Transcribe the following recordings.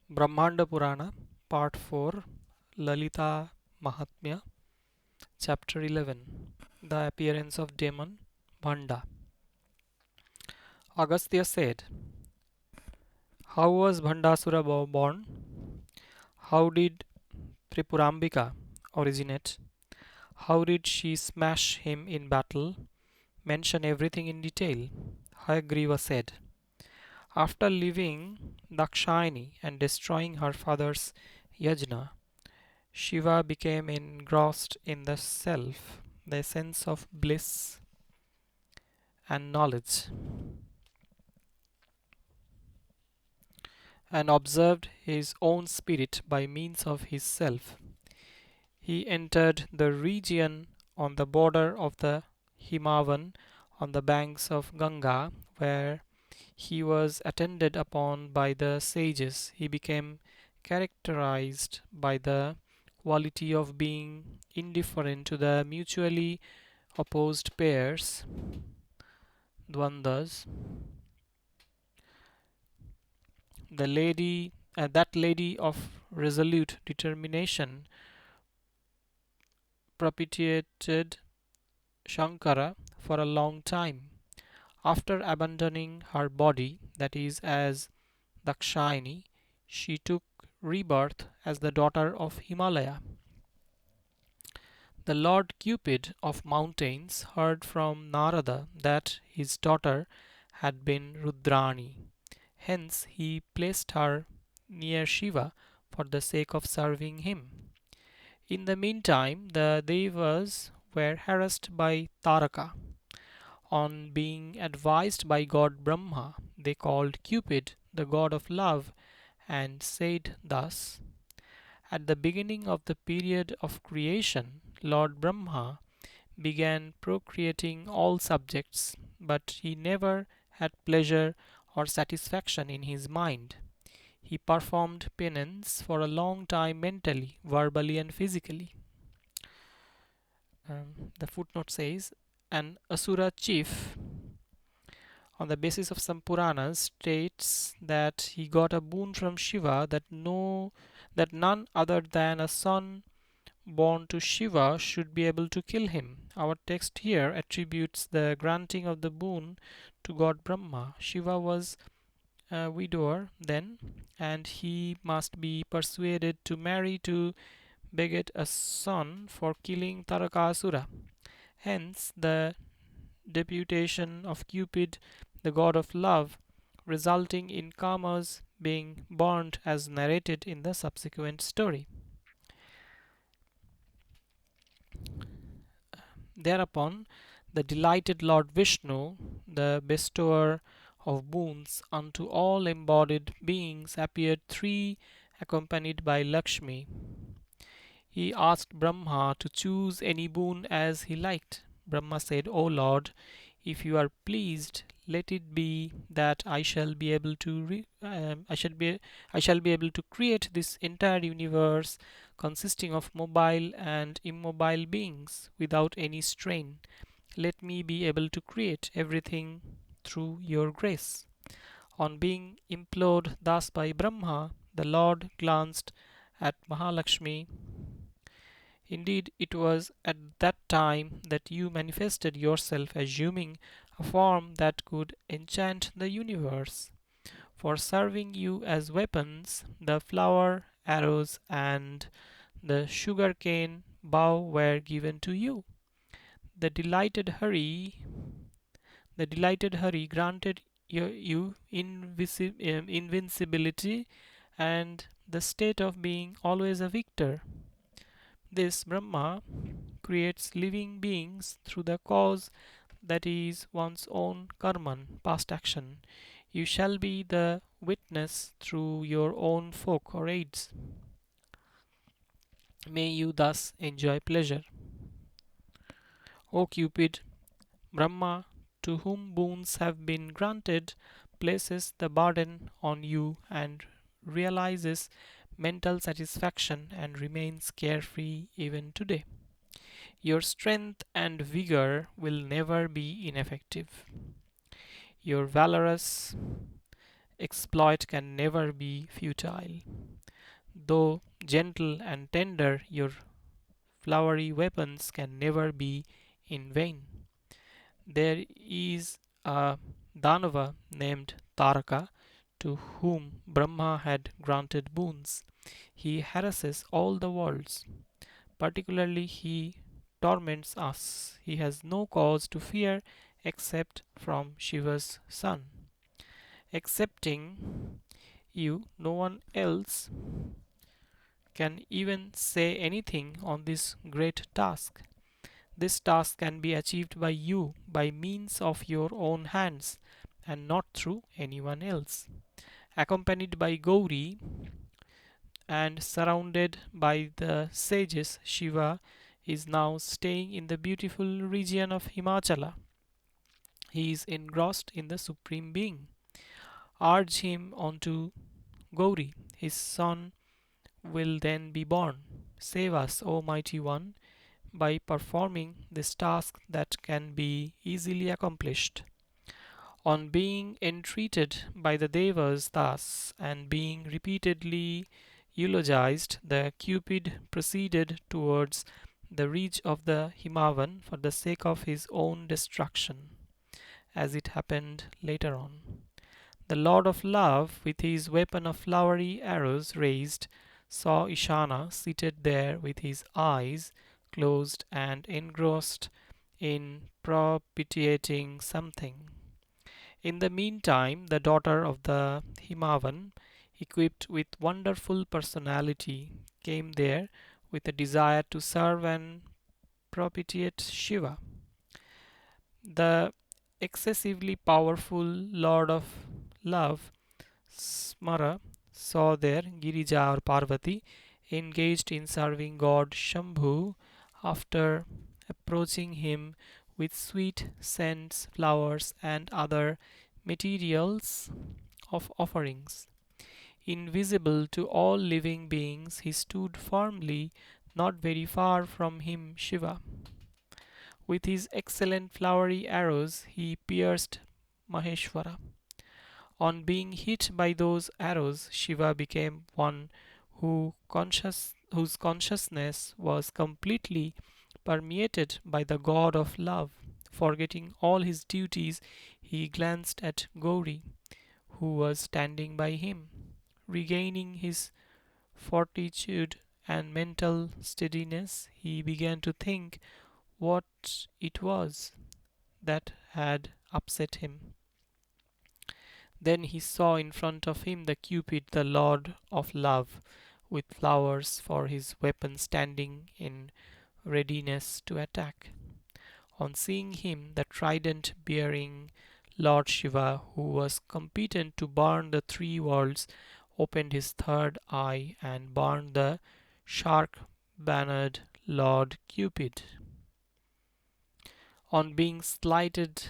Brahmanda Purana, Part 4, Lalita Mahatmya, Chapter 11, The Appearance of Demon Bhanda. Agastya said, how was Bhandasura born? How did Tripurambika originate? How did she smash him in battle? Mention everything in detail. Hayagriva said, after leaving Dakshayani and destroying her father's yajna, Shiva became engrossed in the self, the sense of bliss and knowledge, and observed his own spirit by means of his self. He entered the region on the border of the Himavan on the banks of Ganga, where he was attended upon by the sages. He became characterized by the quality of being indifferent to the mutually opposed pairs, dvandas. That lady of resolute determination propitiated Shankara for a long time. After abandoning her body, that is, as Dakshayani, she took rebirth as the daughter of Himalaya. The Lord Cupid of mountains heard from Narada that his daughter had been Rudrani. Hence he placed her near Shiva for the sake of serving him. In the meantime, the Devas were harassed by Taraka. On being advised by God Brahma, they called Cupid the god of love and said thus: at the beginning of the period of creation, Lord Brahma began procreating all subjects, but he never had pleasure or satisfaction in his mind. He performed penance for a long time mentally, verbally, and physically. The footnote says an Asura chief, on the basis of some Puranas, states that he got a boon from Shiva that none other than a son born to Shiva should be able to kill him. Our text here attributes the granting of the boon to God Brahma. Shiva was a widower then, and he must be persuaded to marry to beget a son for killing Tarakasura. Hence, the deputation of Cupid, the god of love, resulting in Kama's being burnt as narrated in the subsequent story. Thereupon, the delighted Lord Vishnu, the bestower of boons unto all embodied beings, appeared three, accompanied by Lakshmi. He asked Brahma to choose any boon as he liked. Brahma said, O Lord, if you are pleased, let it be that I shall be able to create this entire universe consisting of mobile and immobile beings without any strain. Let me be able to create everything through your grace. On being implored thus by Brahma, the Lord glanced at Mahalakshmi. Indeed, it was at that time that you manifested yourself, assuming a form that could enchant the universe. For serving you as weapons, the flower, arrows, and the sugar-cane bow were given to you. The delighted Hari, the delighted Hari granted you invincibility and the state of being always a victor. This Brahma creates living beings through the cause that is one's own karman, past action. You shall be the witness through your own folk or aids. May you thus enjoy pleasure. O Cupid, Brahma, to whom boons have been granted, places the burden on you and realizes mental satisfaction and remains carefree even today. Your strength and vigor will never be ineffective. Your valorous exploit can never be futile. Though gentle and tender, your flowery weapons can never be in vain. There is a Danava named Taraka to whom Brahma had granted boons. He harasses all the worlds. Particularly, he torments us. He has no cause to fear except from Shiva's son. Excepting you, no one else can even say anything on this great task. This task can be achieved by you by means of your own hands and not through anyone else. Accompanied by Gauri and surrounded by the sages, Shiva is now staying in the beautiful region of Himachala. He is engrossed in the Supreme Being. Urge him on to Gauri. His son will then be born. Save us, O Mighty One, by performing this task that can be easily accomplished. On being entreated by the Devas thus and being repeatedly eulogized, the Cupid proceeded towards the reach of the Himavan for the sake of his own destruction, as it happened later on. The Lord of Love, with his weapon of flowery arrows raised, saw Ishana seated there with his eyes closed and engrossed in propitiating something. In the meantime, the daughter of the Himavan, equipped with wonderful personality, came there with a desire to serve and propitiate Shiva. The excessively powerful Lord of Love, Smara, saw there Girija or Parvati engaged in serving God Shambhu. After approaching him with sweet scents, flowers, and other materials of offerings. Invisible to all living beings, he stood firmly, not very far from him, Shiva. With his excellent flowery arrows, he pierced Maheshwara. On being hit by those arrows, Shiva became one whose consciousness was completely permeated by the god of love. Forgetting all his duties, he glanced at Gauri, who was standing by him. Regaining his fortitude and mental steadiness, he began to think what it was that had upset him. Then he saw in front of him the Cupid, the Lord of Love, with flowers for his weapon standing in readiness to attack. On seeing him, the trident bearing Lord Shiva, who was competent to burn the three worlds, opened his third eye and burned the shark bannered Lord Cupid. On being slighted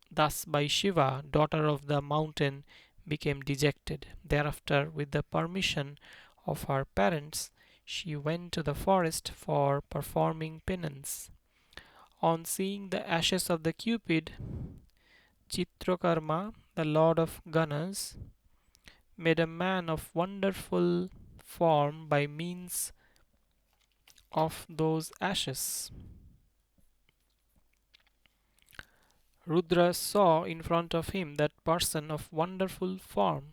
thus by Shiva, daughter of the mountain became dejected. Thereafter, with the permission of her parents, she went to the forest for performing penance. On seeing the ashes of the Cupid, Chitrakarma, the lord of Ganas, made a man of wonderful form by means of those ashes. Rudra saw in front of him that person of wonderful form.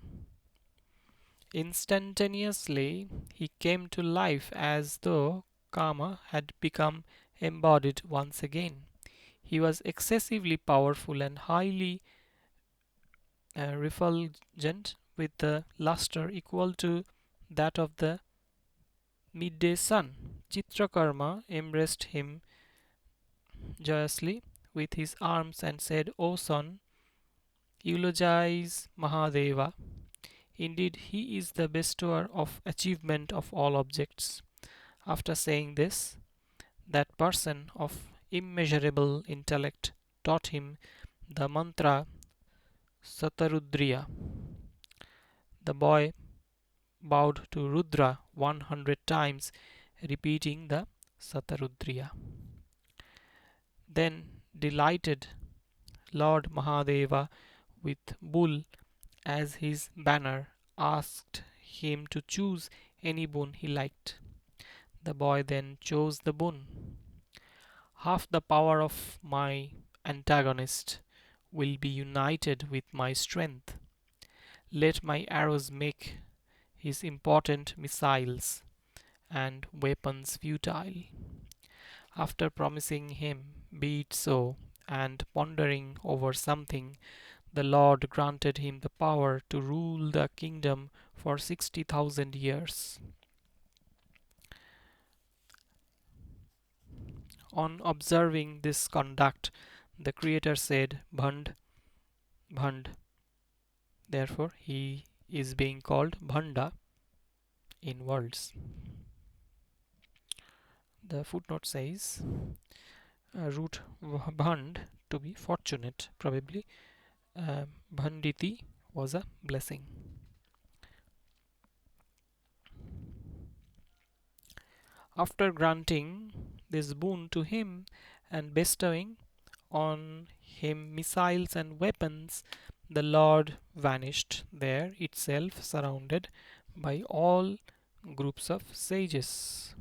Instantaneously, he came to life as though Kama had become embodied once again. He was excessively powerful and highly refulgent, with the luster equal to that of the midday sun. Chitrakarma embraced him joyously with his arms and said, O son, eulogize Mahadeva. Indeed, he is the bestower of achievement of all objects. After saying this, that person of immeasurable intellect taught him the mantra Satarudriya. The boy bowed to Rudra 100 times, repeating the Satarudriya. Then, delighted Lord Mahadeva with bull as his banner, asked him to choose any boon he liked. The boy then chose the boon. Half the power of my antagonist will be united with my strength. Let my arrows make his important missiles and weapons futile. After promising him, be it so, and pondering over something, the Lord granted him the power to rule the kingdom for 60,000 years. On observing this conduct, the Creator said, Bhand, Bhand. Therefore, he is being called Bhanda in worlds. The footnote says, root Bhand to be fortunate, probably. Bhanditi was a blessing. After granting this boon to him and bestowing on him missiles and weapons, the Lord vanished there itself, surrounded by all groups of sages.